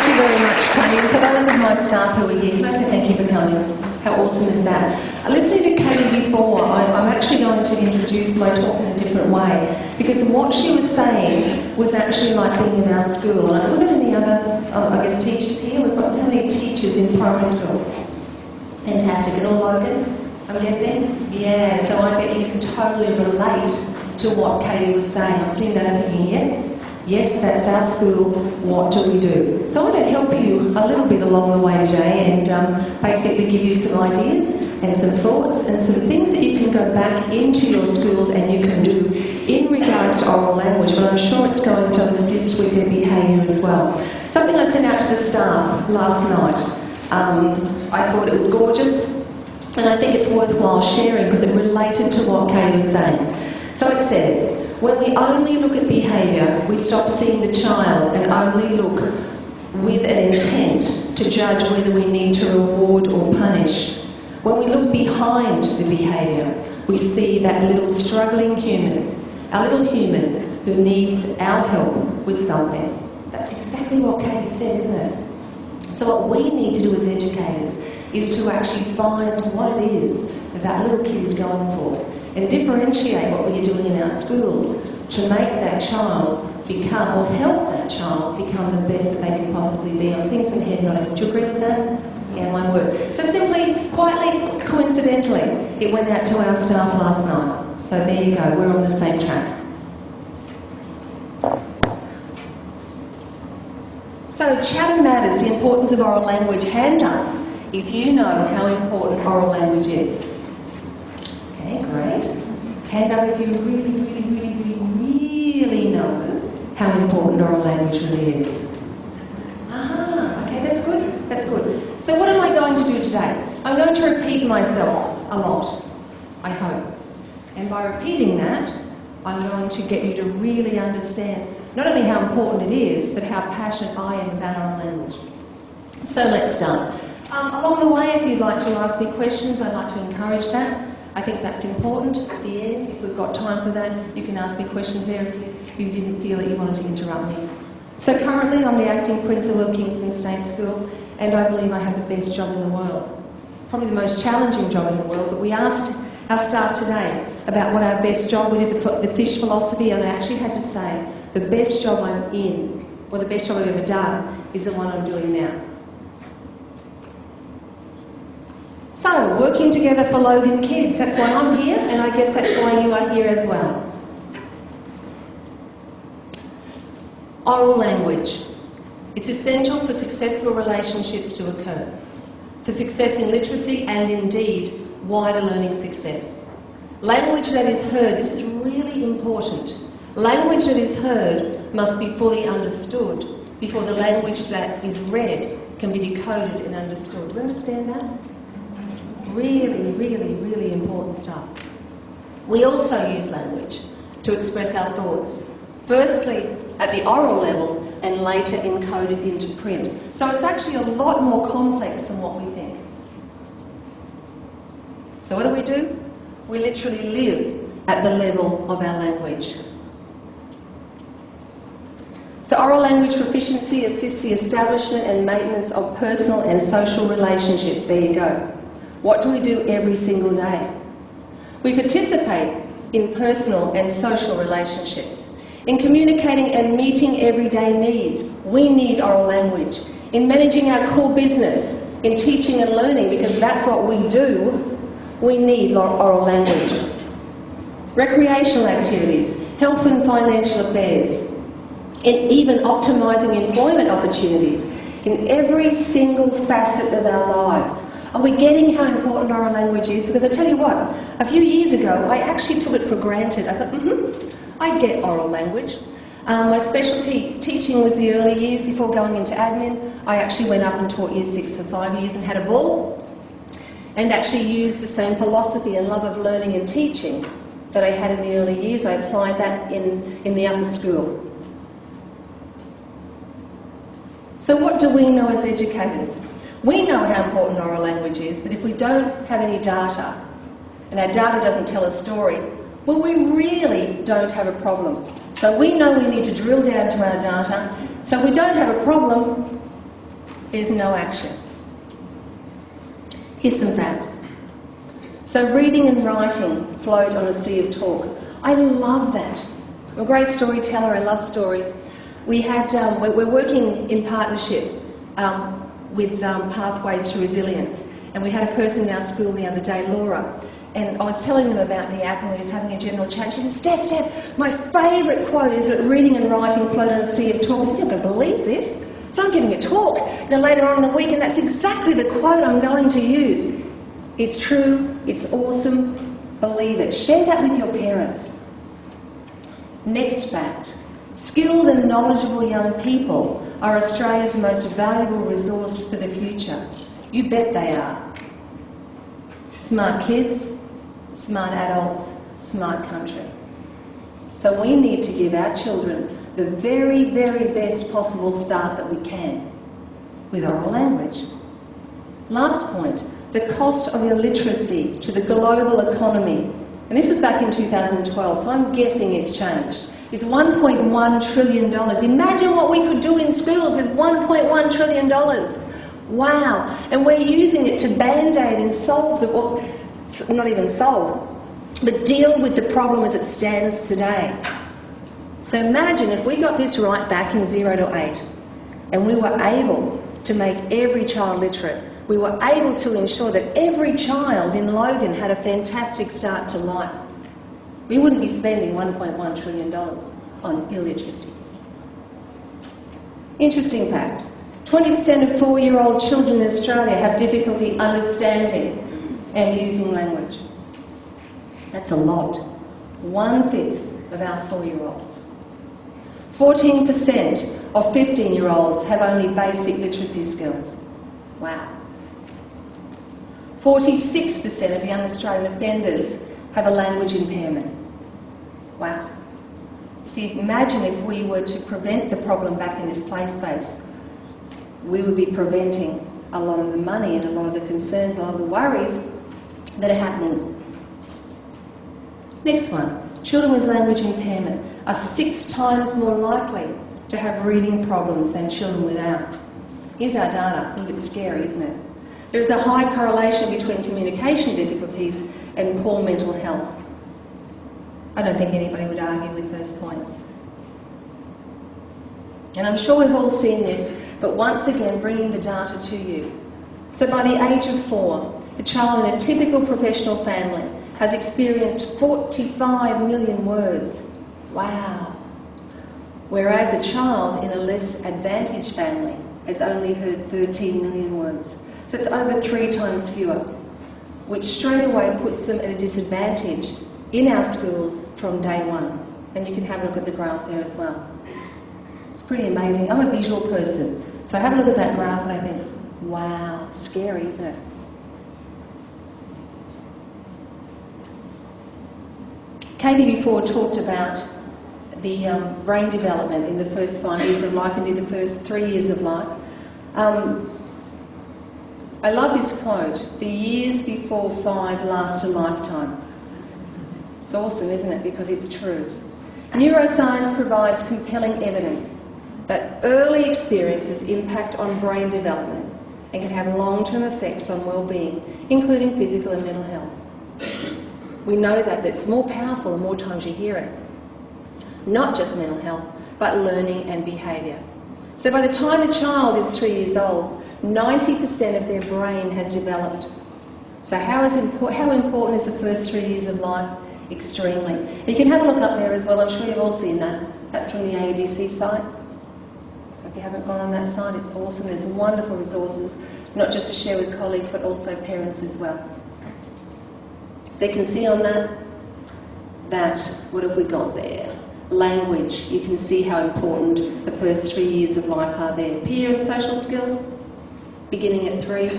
Thank you very much, Tony. And for those of my staff who are here, can I say thank you for coming? How awesome is that? Listening to Katie before, I'm actually going to introduce my talk in a different way, because what she was saying was actually like being in our school. And we've got any other, I guess, teachers here? We've got how many teachers in primary schools? Fantastic. And all Logan, I'm guessing? Yeah, so I bet you can totally relate to what Katie was saying. I'm sitting there thinking, yes, that's our school, what do we do? So I want to help you a little bit along the way today and basically give you some ideas and some thoughts and some things that you can go back into your schools and you can do in regards to oral language, but I'm sure it's going to assist with their behaviour as well. Something I sent out to the staff last night, I thought it was gorgeous, and I think it's worthwhile sharing because it related to what Katie was saying. So it said, when we only look at behaviour, we stop seeing the child and only look with an intent to judge whether we need to reward or punish. When we look behind the behaviour, we see that little struggling human, a little human who needs our help with something. That's exactly what Katie said, isn't it? So what we need to do as educators is to actually find what it is that little kid is going for and differentiate what we're doing in our schools to make that child become, or help that child become the best that they can possibly be. I'm seeing some head nodding. Would you agree with that? Yeah, my word. So simply, quietly, coincidentally, it went out to our staff last night. So there you go, we're on the same track. So chatter matters, the importance of oral language. Hand up if you know how important oral language is. Okay, great. Hand up if you really know how important oral language really is. Okay, that's good, that's good. So what am I going to do today? I'm going to repeat myself a lot, I hope. And by repeating that, I'm going to get you to really understand not only how important it is, but how passionate I am about oral language. So let's start. Along the way, if you'd like to ask me questions, I'd like to encourage that. I think that's important. At the end, if we've got time for that, you can ask me questions there if you didn't feel that you wanted to interrupt me. So currently, I'm the acting principal of Kingston State School, and I believe I have the best job in the world. Probably the most challenging job in the world, but we asked our staff today about what our best job, we did the fish philosophy, and I actually had to say the best job I'm in, or the best job I've ever done, is the one I'm doing now. So, working together for Logan kids, that's why I'm here, and I guess that's why you are here as well. Oral language. It's essential for successful relationships to occur, for success in literacy and indeed wider learning success. Language that is heard, this is really important. Language that is heard must be fully understood before the language that is read can be decoded and understood. Do you understand that? Really important stuff. We also use language to express our thoughts. Firstly, at the oral level, and later encoded into print. So it's actually a lot more complex than what we think. So what do? We literally live at the level of our language. So oral language proficiency assists the establishment and maintenance of personal and social relationships. There you go. What do we do every single day? We participate in personal and social relationships. In communicating and meeting everyday needs, we need oral language. In managing our core business, in teaching and learning, because that's what we do, we need oral language. Recreational activities, health and financial affairs, in even optimising employment opportunities, in every single facet of our lives. Are we getting how important oral language is? Because I tell you what, a few years ago, I actually took it for granted. I thought, I get oral language. My specialty teaching was the early years before going into admin. I actually went up and taught Year 6 for 5 years and had a ball, and actually used the same philosophy and love of learning and teaching that I had in the early years. I applied that in the upper school. So what do we know as educators? We know how important oral language is, but if we don't have any data, and our data doesn't tell a story, well, we really don't have a problem. So we know we need to drill down to our data. So if we don't have a problem, there's no action. Here's some facts. So reading and writing float on a sea of talk. I love that. I'm a great storyteller, I love stories. We had, we're working in partnership with Pathways to Resilience, and we had a person in our school the other day, Laura, and I was telling them about the app and we were just having a general chat. She said, Steph, my favourite quote is that reading and writing float on a sea of talk. I said, you're not going to believe this. So I'm giving a talk later on in the week, and that's exactly the quote I'm going to use. It's true, it's awesome, believe it. Share that with your parents. Next fact. Skilled and knowledgeable young people are Australia's most valuable resource for the future. You bet they are. Smart kids, smart adults, smart country. So we need to give our children the very, very best possible start that we can with oral language. Last point, the cost of illiteracy to the global economy, and this was back in 2012, so I'm guessing it's changed, is $1.1 trillion. Imagine what we could do in schools with $1.1 trillion. Wow. And we're using it to band-aid and solve or not even solve, but deal with the problem as it stands today. So imagine if we got this right back in 0 to 8, and we were able to make every child literate. We were able to ensure that every child in Logan had a fantastic start to life. We wouldn't be spending $1.1 trillion on illiteracy. Interesting fact, 20% of 4-year-old children in Australia have difficulty understanding and using language. That's a lot. 1/5 of our 4-year-olds. 14% of 15-year-olds have only basic literacy skills. Wow. 46% of young Australian offenders have a language impairment. Wow. See, imagine if we were to prevent the problem back in this play space, we would be preventing a lot of the money and a lot of the concerns, a lot of the worries that are happening. Next one. Children with language impairment are 6 times more likely to have reading problems than children without. Here's our data. A little bit scary, isn't it? There is a high correlation between communication difficulties and poor mental health. I don't think anybody would argue with those points. And I'm sure we've all seen this, but once again, bringing the data to you. So by the age of 4, a child in a typical professional family has experienced 45 million words. Wow. Whereas a child in a less advantaged family has only heard 13 million words. So it's over 3 times fewer, which straight away puts them at a disadvantage in our schools from day one. And you can have a look at the graph there as well. It's pretty amazing. I'm a visual person, so I have a look at that graph and I think, wow, scary, isn't it? Katie before talked about the brain development in the first 5 years of life and in the first 3 years of life. I love this quote, the years before 5 last a lifetime. It's awesome, isn't it? Because it's true. Neuroscience provides compelling evidence that early experiences impact on brain development and can have long-term effects on well-being, including physical and mental health. We know that it's more powerful the more times you hear it. Not just mental health, but learning and behaviour. So by the time a child is 3 years old, 90% of their brain has developed. So how important is the first 3 years of life? Extremely. You can have a look up there as well. I'm sure you've all seen that. That's from the AEDC site. So if you haven't gone on that site, it's awesome. There's wonderful resources, not just to share with colleagues, but also parents as well. So you can see on that, what have we got there? Language. You can see how important the first 3 years of life are there. Peer and social skills, beginning at 3.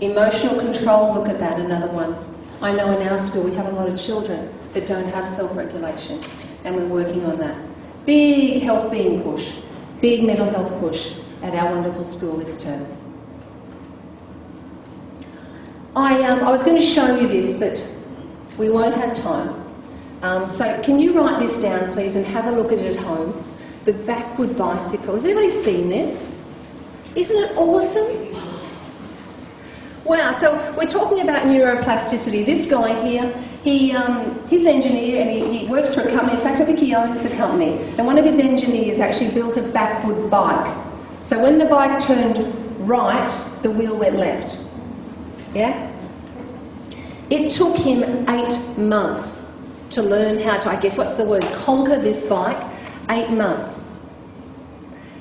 Emotional control, look at that, another one. I know in our school we have a lot of children that don't have self-regulation, and we're working on that. Big health being push, big mental health push at our wonderful school this term. I was going to show you this, but we won't have time. So can you write this down, please, and have a look at it at home? The backward bicycle. Has anybody seen this? Isn't it awesome? Wow, so we're talking about neuroplasticity. This guy here, he's an engineer and he works for a company. In fact, I think he owns the company. And one of his engineers actually built a backward bike. So when the bike turned right, the wheel went left. Yeah? It took him 8 months to learn how to, I guess, what's the word, conquer this bike. 8 months.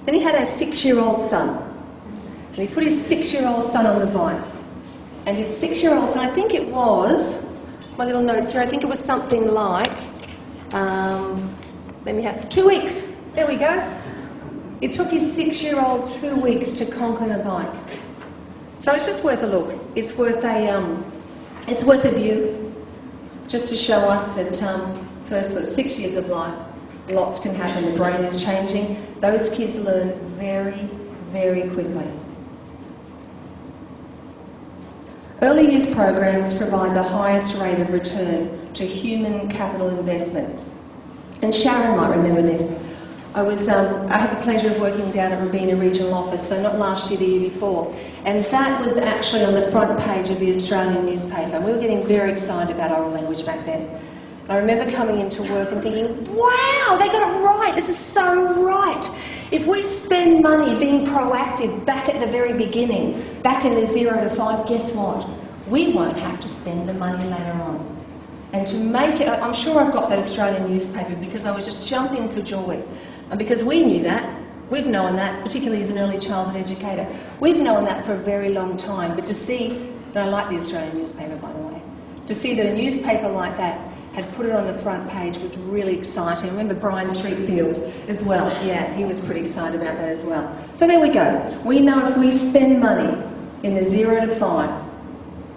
Then he had a 6-year-old son. And he put his 6-year-old son on the bike. And his 6-year-old son, I think it was, my little notes here, I think it was something like, let me have 2 weeks. There we go. It took his 6-year-old 2 weeks to conquer the bike. So it's just worth a look. It's worth a view, just to show us that first, that 6 years of life, lots can happen. The brain is changing. Those kids learn very, very quickly. Early years programs provide the highest rate of return to human capital investment. And Sharon might remember this. I had the pleasure of working down at Robina Regional Office, so not last year, the year before. And that was actually on the front page of the Australian newspaper. And we were getting very excited about oral language back then. And I remember coming into work and thinking, wow, they got it right. This is so right. If we spend money being proactive back at the very beginning, back in the 0 to 5, guess what? We won't have to spend the money later on. And to make it, I'm sure I've got that Australian newspaper because I was just jumping for joy. And because we knew that, we've known that, particularly as an early childhood educator, we've known that for a very long time. But to see, and I like the Australian newspaper by the way, to see that a newspaper like that had put it on the front page was really exciting. I remember Brian Streetfield as well. Yeah, he was pretty excited about that as well. So there we go. We know if we spend money in the 0 to 5,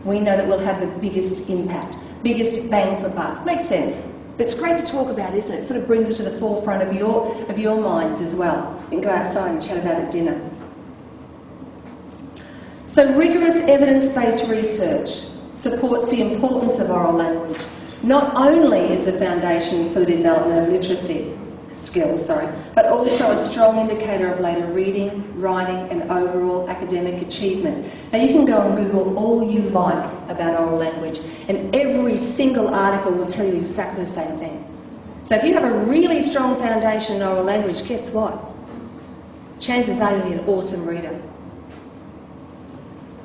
we know that we'll have the biggest impact, biggest bang for buck. Makes sense. But it's great to talk about, isn't it? It sort of brings it to the forefront of your minds as well. You can go outside and chat about it at dinner. So rigorous evidence-based research supports the importance of oral language. Not only is the foundation for the development of literacy skills, but also a strong indicator of later reading, writing and overall academic achievement. Now you can go and Google all you like about oral language and every single article will tell you exactly the same thing. So if you have a really strong foundation in oral language, guess what? Chances are you'll be an awesome reader.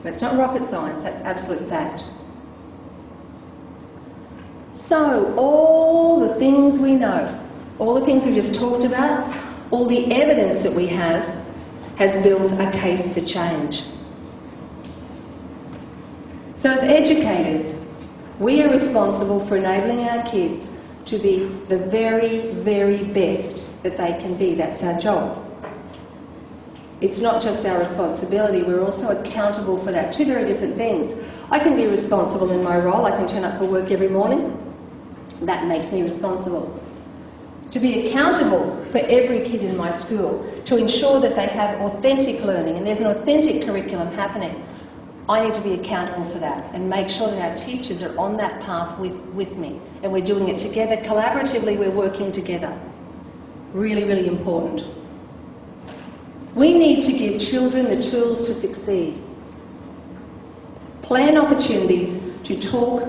That's not rocket science, that's absolute fact. So all the things we know, all the things we just talked about, all the evidence that we have has built a case for change. So as educators, we are responsible for enabling our kids to be the very, very best that they can be. That's our job. It's not just our responsibility, we're also accountable for that. Two very different things. I can be responsible in my role, I can turn up for work every morning. That makes me responsible. To be accountable for every kid in my school, to ensure that they have authentic learning and there's an authentic curriculum happening, I need to be accountable for that and make sure that our teachers are on that path with me and we're doing it together, collaboratively, we're working together. Really, really important. We need to give children the tools to succeed. Plan opportunities to talk,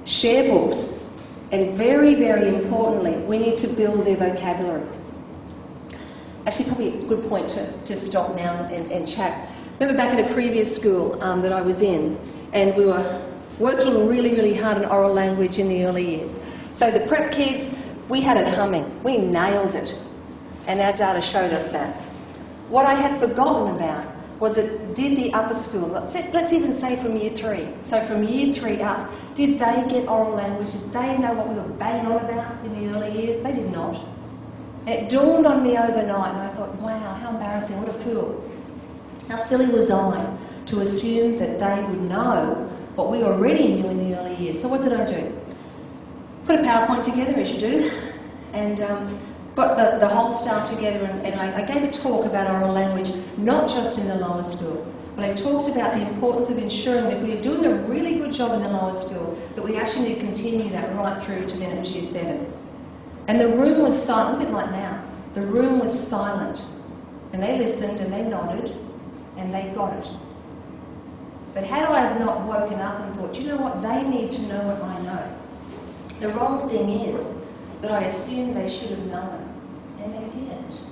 share books, and very, very importantly, we need to build their vocabulary. Actually, probably a good point to stop now and chat. Remember back at a previous school that I was in, and we were working really, really hard on oral language in the early years. So the prep kids, we had it humming. We nailed it. And our data showed us that. What I had forgotten about was that did the upper school, let's even say from year 3, so from year 3 up, did they get oral language? Did they know what we were banging on about in the early years? They did not. And it dawned on me overnight and I thought, wow, how embarrassing, what a fool. How silly was I to assume that they would know what we already knew in the early years. So what did I do? Put a PowerPoint together, as you do, and got the whole staff together and I gave a talk about oral language, not just in the lower school, but I talked about the importance of ensuring that if we are doing a really good job in the lower school, that we actually need to continue that right through to then it was year 7. And the room was silent, a bit like now. The room was silent. And they listened and they nodded and they got it. But had I have not woken up and thought, you know what, they need to know what I know. The wrong thing is that I assumed they should have known, and they didn't.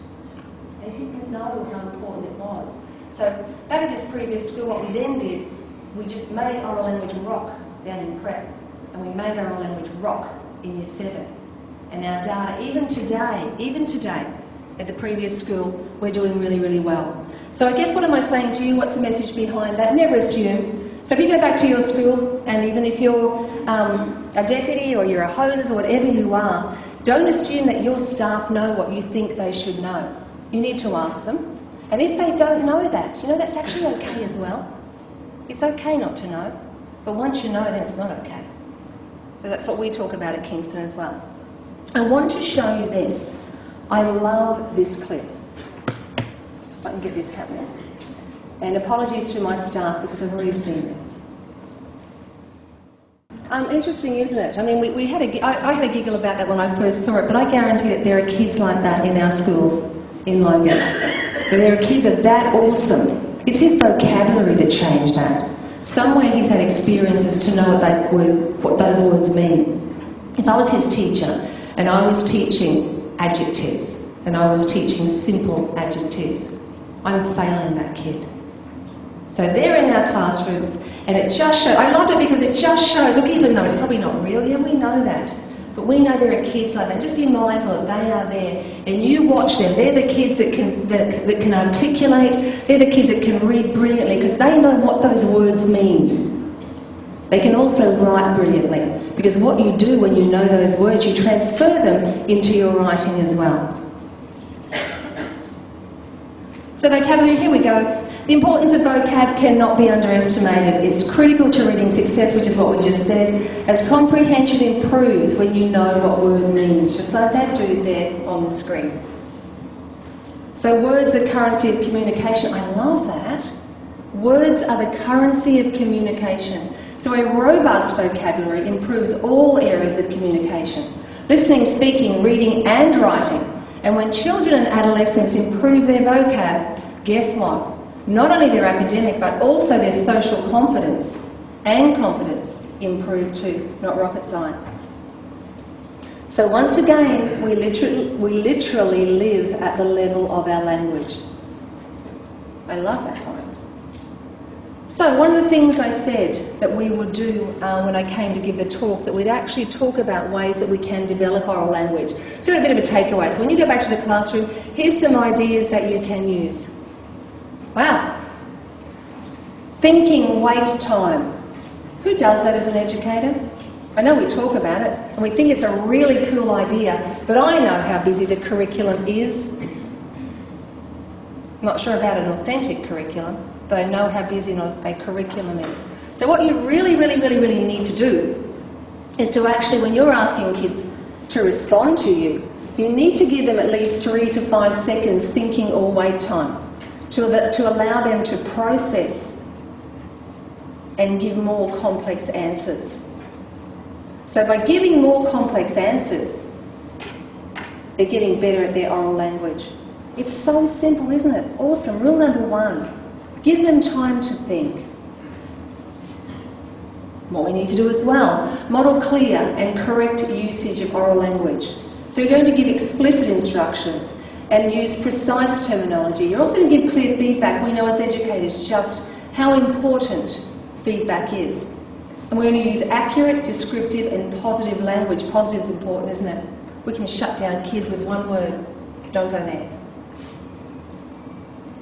They didn't know how important it was. So back at this previous school, what we then did, we just made oral language rock down in Crick, and we made oral language rock in Year 7. And our data, even today, at the previous school, we're doing really, really well. So I guess what am I saying to you? What's the message behind that? Never assume. So if you go back to your school, and even if you're a deputy or you're a hostess or whatever you are, don't assume that your staff know what you think they should know. You need to ask them. And if they don't know that, you know, that's actually okay as well. It's okay not to know. But once you know, then it's not okay. So that's what we talk about at Kingston as well. I want to show you this. I love this clip. If I can get this happening. And apologies to my staff because I've already seen this. Interesting, isn't it? I mean, I had a giggle about that when I first saw it, but I guarantee that there are kids like that in our schools in Logan. There are kids that are that awesome. It's his vocabulary that changed that. Somewhere he's had experiences to know what those words mean. If I was his teacher and I was teaching adjectives and I was teaching simple adjectives, I'm failing that kid. So they're in our classrooms, and it just shows. I loved it because it just shows, look, even though it's probably not real, yeah, we know that. But we know there are kids like that. Just be mindful that they are there, and you watch them. They're the kids that can articulate. They're the kids that can read brilliantly because they know what those words mean. They can also write brilliantly because what you do when you know those words, you transfer them into your writing as well. So vocabulary, here we go. The importance of vocab cannot be underestimated. It's critical to reading success, which is what we just said, as comprehension improves when you know what word means, just like that dude there on the screen. So words, the currency of communication. I love that. Words are the currency of communication. So a robust vocabulary improves all areas of communication. Listening, speaking, reading and writing. And when children and adolescents improve their vocab, guess what? Not only their academic but also their social confidence and confidence improve too, not rocket science. So once again, we literally live at the level of our language. I love that point. So one of the things I said that we would do when I came to give the talk, that we'd actually talk about ways that we can develop oral language. So a bit of a takeaway. So when you go back to the classroom, here's some ideas that you can use. Wow. Thinking wait time. Who does that as an educator? I know we talk about it and we think it's a really cool idea, but I know how busy the curriculum is. I'm not sure about an authentic curriculum, but I know how busy a curriculum is. So what you really need to do is to actually, when you're asking kids to respond to you, you need to give them at least 3 to 5 seconds thinking or wait time. To allow them to process and give more complex answers. So by giving more complex answers, they're getting better at their oral language. It's so simple, isn't it? Awesome. Rule number 1, give them time to think. What we need to do as well, model clear and correct usage of oral language. So you're going to give explicit instructions and use precise terminology. You're also going to give clear feedback. We know as educators just how important feedback is. And we're going to use accurate, descriptive and positive language. Positive is important, isn't it? We can shut down kids with one word. Don't go there.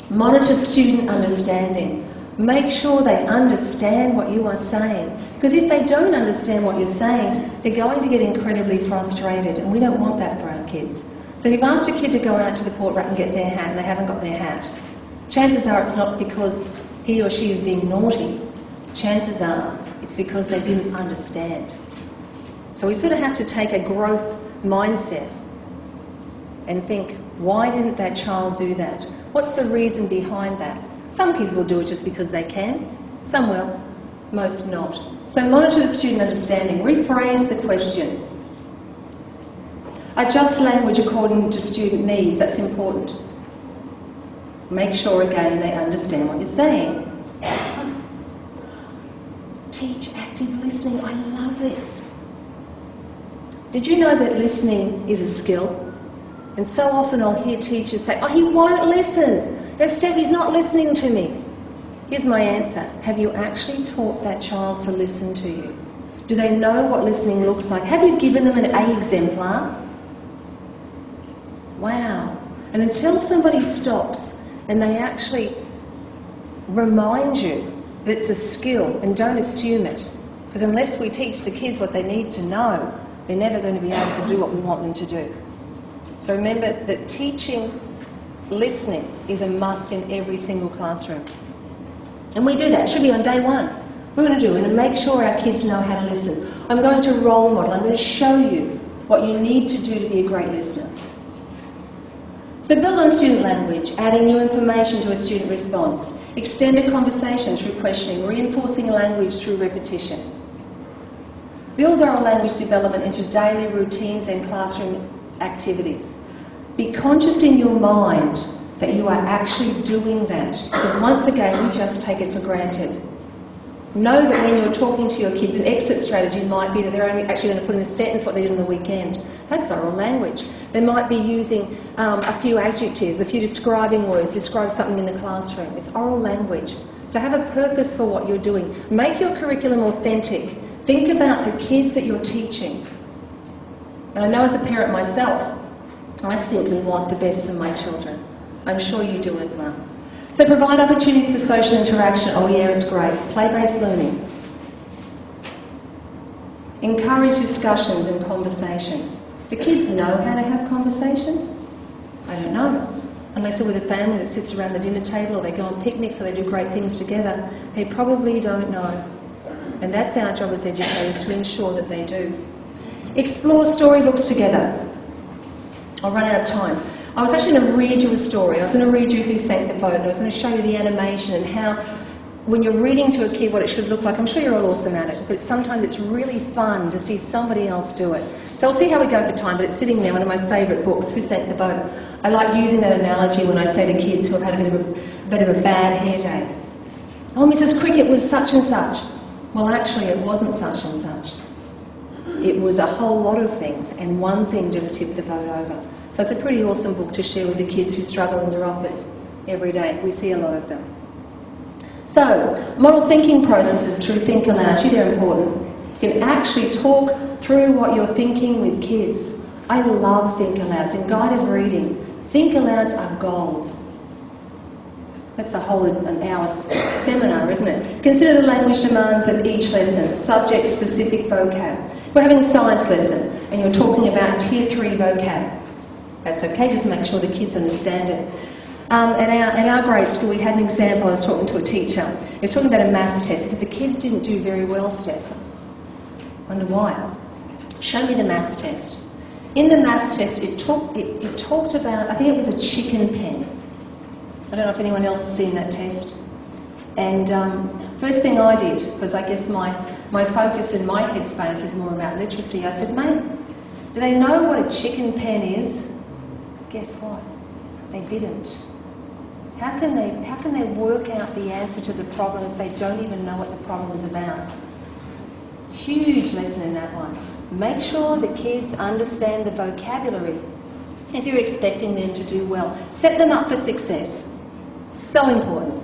Monitor student understanding. Make sure they understand what you are saying. Because if they don't understand what you're saying, they're going to get incredibly frustrated, and we don't want that for our kids. So if you've asked a kid to go out to the port rack and get their hat and they haven't got their hat, chances are it's not because he or she is being naughty. Chances are it's because they didn't understand. So we sort of have to take a growth mindset and think, why didn't that child do that? What's the reason behind that? Some kids will do it just because they can. Some will. Most not. So monitor the student understanding. Rephrase the question. Adjust language according to student needs. That's important. Make sure again they understand what you're saying. Teach active listening. I love this. Did you know that listening is a skill? And so often I'll hear teachers say, oh, he won't listen. No, Steph, he's not listening to me. Here's my answer. Have you actually taught that child to listen to you? Do they know what listening looks like? Have you given them an A exemplar? Wow. And until somebody stops and they actually remind you that it's a skill, and don't assume it, because unless we teach the kids what they need to know, they're never going to be able to do what we want them to do. So remember that teaching listening is a must in every single classroom. And we do that. It should be on day one. We're going to make sure our kids know how to listen. I'm going to role model. I'm going to show you what you need to do to be a great listener. So build on student language, adding new information to a student response. Extend a conversation through questioning, reinforcing language through repetition. Build oral language development into daily routines and classroom activities. Be conscious in your mind that you are actually doing that, because once again we just take it for granted. Know that when you're talking to your kids, an exit strategy might be that they're only actually going to put in a sentence what they did on the weekend. That's oral language. They might be using a few adjectives, a few describing words, describe something in the classroom. It's oral language. So have a purpose for what you're doing. Make your curriculum authentic. Think about the kids that you're teaching. And I know as a parent myself, I simply want the best for my children. I'm sure you do as well. So provide opportunities for social interaction. Oh yeah, it's great. Play-based learning. Encourage discussions and conversations. Do kids know how to have conversations? I don't know. Unless they're with a family that sits around the dinner table, or they go on picnics, or they do great things together. They probably don't know. And that's our job as educators, to ensure that they do. Explore storybooks together. I'll run out of time. I was actually going to read you a story. I was going to read you Who Sank the Boat, and I was going to show you the animation and how, when you're reading to a kid what it should look like. I'm sure you're all awesome at it, but sometimes it's really fun to see somebody else do it. So we'll see how we go for time, but it's sitting there, one of my favourite books, Who Sank the Boat. I like using that analogy when I say to kids who have had a bit of a bad hair day. Oh, Mrs. Crick, it was such and such. Well, actually, it wasn't such and such. It was a whole lot of things, and one thing just tipped the boat over. So it's a pretty awesome book to share with the kids who struggle in your office every day. We see a lot of them. So, model thinking processes through Think Aloud. Gee, they're important. You can actually talk through what you're thinking with kids. I love Think Alouds and guided reading. Think Alouds are gold. That's a whole an hour seminar, isn't it? Consider the language demands of each lesson, subject-specific vocab. If we're having a science lesson and you're talking about Tier 3 vocab, that's okay, just make sure the kids understand it. At our grade school, we had an example. I was talking to a teacher. He was talking about a maths test. He said, the kids didn't do very well, Steph. Wonder why? Show me the maths test. In the maths test, it talked about, I think it was a chicken pen. I don't know if anyone else has seen that test. And first thing I did, because I guess my focus in my headspace is more about literacy, I said, mate, do they know what a chicken pen is? Guess what? They didn't. How can they work out the answer to the problem if they don't even know what the problem is about? Huge lesson in that one. Make sure the kids understand the vocabulary if you're expecting them to do well. Set them up for success. So important.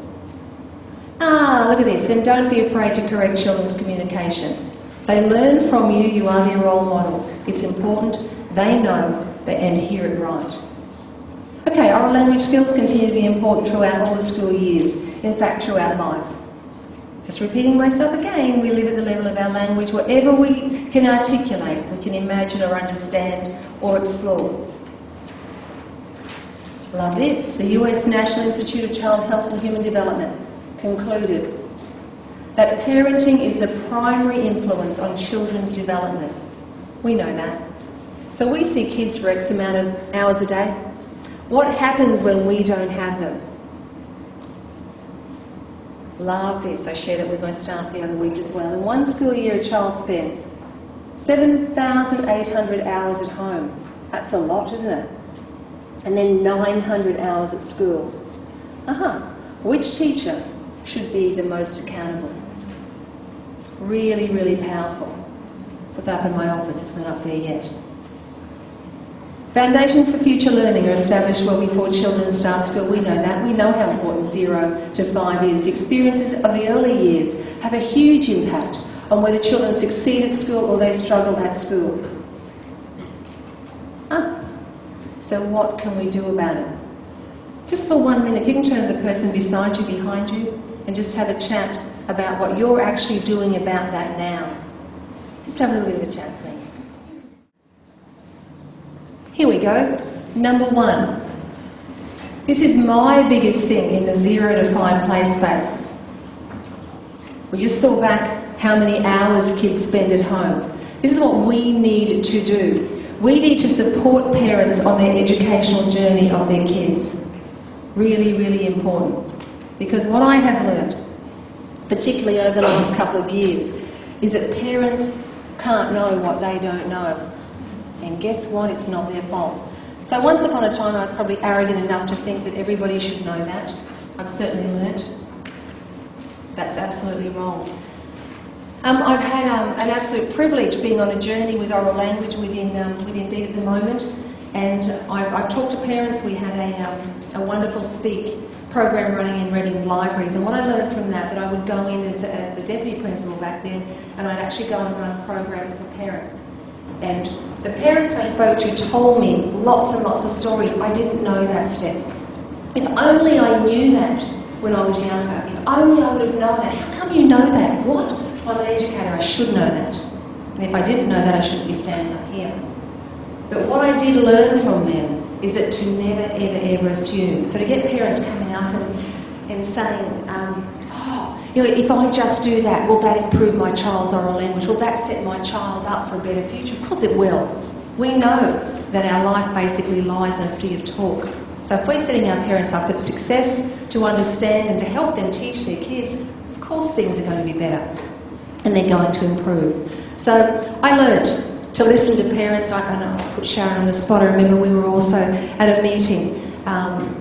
Look at this. And don't be afraid to correct children's communication. They learn from you. You are their role models. It's important they know and hear it right. Okay, oral language skills continue to be important throughout all the school years, in fact throughout life. Just repeating myself again, we live at the level of our language whatever we can articulate, we can imagine or understand or explore. Love this. The US National Institute of Child Health and Human Development concluded that parenting is the primary influence on children's development. We know that. So we see kids for X amount of hours a day. What happens when we don't have them? Love this. I shared it with my staff the other week as well. In one school year, a child spends 7,800 hours at home. That's a lot, isn't it? And then 900 hours at school. Which teacher should be the most accountable? Really, really powerful. Put that up in my office, it's not up there yet. Foundations for future learning are established well before children start school. We know that. We know how important 0 to 5 is. Experiences of the early years have a huge impact on whether children succeed at school or they struggle at school. So what can we do about it? Just for 1 minute, if you can turn to the person beside you, behind you, and just have a chat about what you're actually doing about that now. Just have a little bit of a chat, please. Here we go. Number 1. This is my biggest thing in the 0 to 5 play space. We just saw back how many hours kids spend at home. This is what we need to do. We need to support parents on their educational journey of their kids. Really, really important. Because what I have learned, particularly over the last couple of years, is that parents can't know what they don't know. And guess what? It's not their fault. So once upon a time I was probably arrogant enough to think that everybody should know that. I've certainly learnt that's absolutely wrong. I've had an absolute privilege being on a journey with oral language with Indeed at the moment, and I've talked to parents. We had a wonderful speak program running in Reading Libraries, and what I learned from that I would go in as a deputy principal back then, and I'd actually go and run programs for parents. And the parents I spoke to told me lots and lots of stories. I didn't know that, Steph. If only I knew that when I was younger. If only I would have known that. How come you know that? What? I'm an educator, I should know that. And if I didn't know that, I shouldn't be standing up here. But what I did learn from them is that to never, ever, ever assume. So to get parents coming up and saying, if I just do that, will that improve my child's oral language? Will that set my child up for a better future? Of course it will. We know that our life basically lies in a sea of talk. So if we're setting our parents up for success, to understand and to help them teach their kids, of course things are going to be better and they're going to improve. So I learnt to listen to parents. I put Sharon on the spot. I remember we were also at a meeting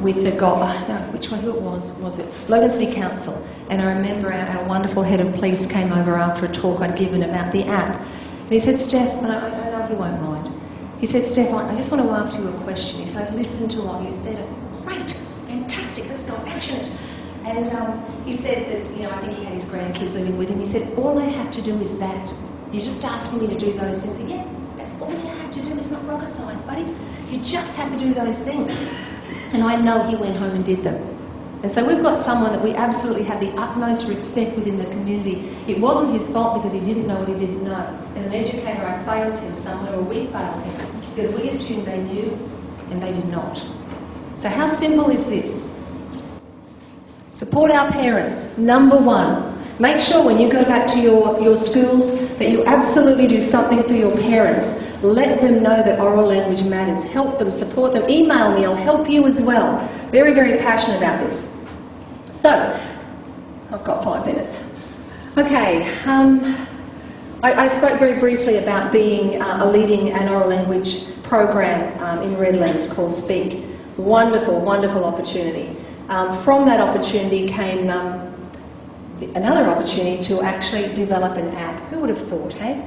with the who it was it? Logan City Council. And I remember our wonderful head of police came over after a talk I'd given about the app. And he said, Steph, and I know he won't mind, he said, Steph, I just want to ask you a question. He said, I listened to what you said. I said, great, fantastic, let's go action it. And he said that, I think he had his grandkids living with him. He said, all I have to do is that. You're just asking me to do those things. I said, yeah, that's all you have to do. It's not rocket science, buddy. You just have to do those things. And I know he went home and did them. And so we've got someone that we absolutely have the utmost respect within the community. It wasn't his fault because he didn't know what he didn't know. As an educator, I failed him somewhere, or we failed him, because we assumed they knew and they did not. So how simple is this? Support our parents. Number 1. Make sure when you go back to your schools that you absolutely do something for your parents. Let them know that oral language matters. Help them, support them. Email me, I'll help you as well. Very, very passionate about this. So, I've got 5 minutes. Okay, I spoke very briefly about leading an oral language program in Redlands called Speak. Wonderful, wonderful opportunity. From that opportunity came another opportunity to actually develop an app. Who would have thought, hey?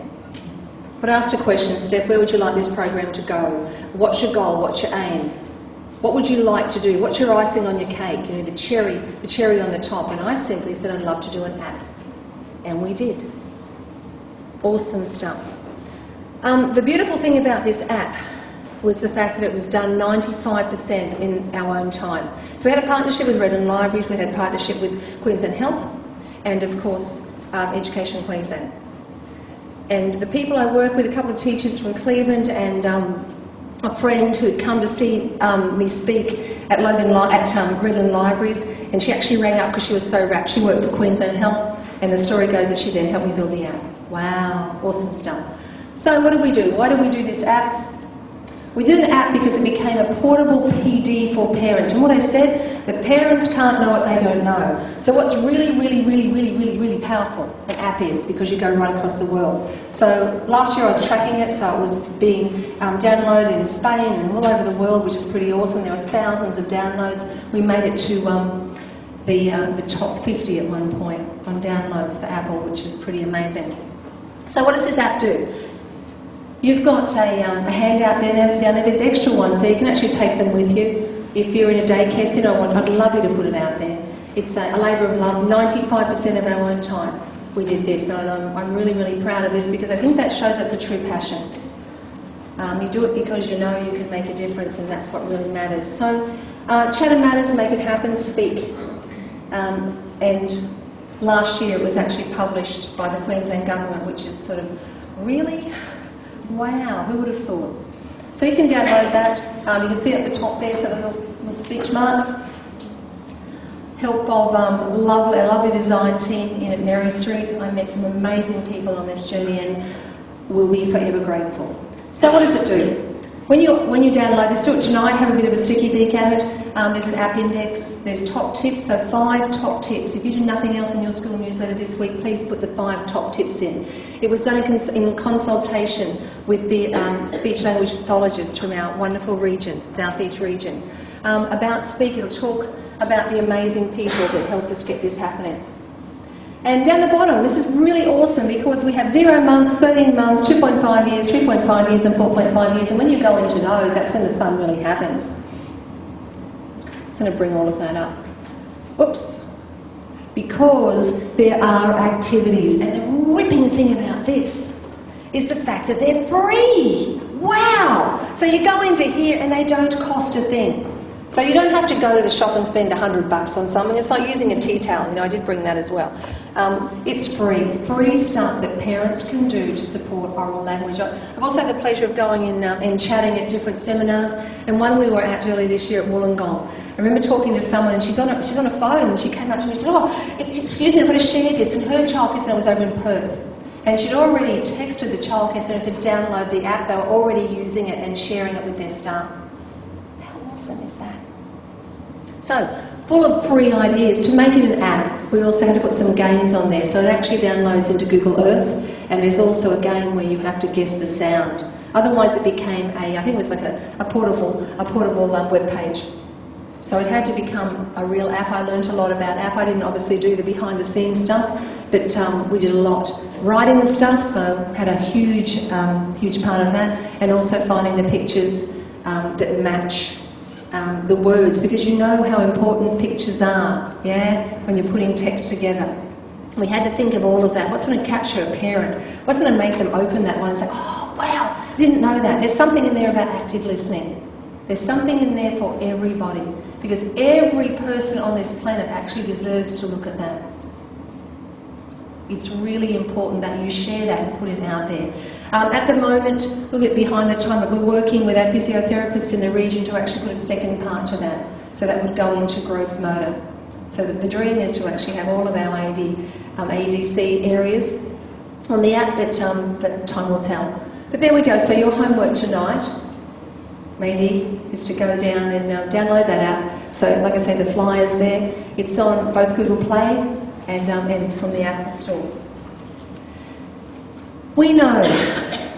But I asked a question, Steph, where would you like this program to go? What's your goal? What's your aim? What would you like to do? What's your icing on your cake? The cherry on the top. And I simply said I'd love to do an app. And we did. Awesome stuff. The beautiful thing about this app was the fact that it was done 95% in our own time. So we had a partnership with Reading Libraries, we had a partnership with Queensland Health, and of course Education Queensland. And the people I work with, a couple of teachers from Cleveland and a friend who had come to see me speak at Reading Libraries, and she actually rang up because she was so rapt. She worked for Queensland Health, and the story goes that she then helped me build the app. Wow, awesome stuff. So what did we do? Why did we do this app? We did an app because it became a portable PD for parents. And what I said, the parents can't know what they don't know. So what's really powerful an app is, because you go right across the world. So last year I was tracking it, so it was being downloaded in Spain and all over the world, which is pretty awesome. There were thousands of downloads. We made it to the top 50 at one point on downloads for Apple, which is pretty amazing. So what does this app do? You've got a handout down there, there's extra ones, so you can actually take them with you. If you're in a daycare centre, I'd love you to put it out there. It's a labour of love, 95% of our own time we did this, and I'm really proud of this, because I think that shows that's a true passion. You do it because you know you can make a difference, and that's what really matters. So, Chatter Matters, make it happen, speak. And last year it was actually published by the Queensland Government, which is sort of really... wow, who would have thought? So you can download that. You can see at the top there, so the little speech marks. Help of a lovely design team in at Mary Street. I met some amazing people on this journey and will be forever grateful. So what does it do? When you download this, do it tonight, have a bit of a sticky beak at it. There's an app index, there's top tips, so 5 top tips. If you do nothing else in your school newsletter this week, please put the 5 top tips in. It was done in consultation with the speech language pathologists from our wonderful region, Southeast region. About Speak, it'll talk about the amazing people that helped us get this happening. And down the bottom, this is really awesome, because we have 0 months, 13 months, 2.5 years, 3.5 years and 4.5 years, and when you go into those, that's when the fun really happens. I'm just going to bring all of that up. Oops. Because there are activities, and the whipping thing about this is the fact that they're free. Wow! So you go into here and they don't cost a thing. So you don't have to go to the shop and spend $100 on something. It's like using a tea towel. You know, I did bring that as well. It's free stuff that parents can do to support oral language. I've also had the pleasure of going in and chatting at different seminars, and one we were at earlier this year at Wollongong. I remember talking to someone, and she's on a phone, and she came up to me and said, "Oh, excuse me, I've got to share this." And her childcare centre was over in Perth, and she'd already texted the childcare centre and said, "Download the app." They were already using it and sharing it with their staff. How awesome is that? So, full of free ideas. To make it an app, we also had to put some games on there. So it actually downloads into Google Earth, and there's also a game where you have to guess the sound. Otherwise it became I think it was like a portable web page. So it had to become a real app. I learnt a lot about app. I didn't obviously do the behind the scenes stuff, but we did a lot writing the stuff, so had a huge part of that, and also finding the pictures that match the words, because you know how important pictures are, yeah, when you're putting text together. We had to think of all of that. What's going to capture a parent? What's going to make them open that one and say, "Oh, wow, I didn't know that." There's something in there about active listening. There's something in there for everybody, because every person on this planet actually deserves to look at that. It's really important that you share that and put it out there. At the moment, a little bit behind the time, but we're working with our physiotherapists in the region to actually put a second part to that. So that would go into gross motor. So that the dream is to actually have all of our AEDC areas on the app, but time will tell. But there we go. So your homework tonight, maybe, is to go down and download that app. So, like I say, the flyer's there. It's on both Google Play and from the Apple Store. We know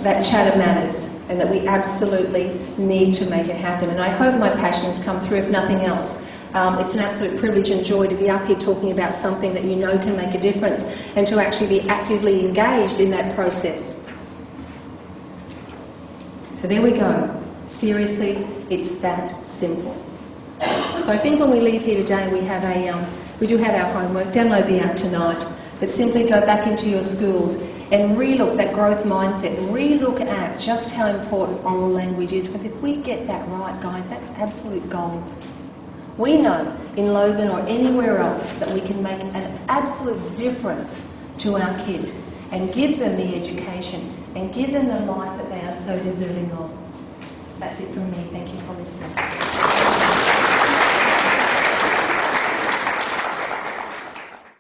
that chatter matters and that we absolutely need to make it happen. And I hope my passions come through, if nothing else. It's an absolute privilege and joy to be up here talking about something that you know can make a difference, and to actually be actively engaged in that process. So there we go. Seriously, it's that simple. So I think when we leave here today, we do have our homework. Download the app tonight, but simply go back into your schools and relook that growth mindset, and relook at just how important oral language is, because if we get that right, guys, that's absolute gold. We know in Logan or anywhere else that we can make an absolute difference to our kids and give them the education and give them the life that they are so deserving of. That's it from me. Thank you for listening.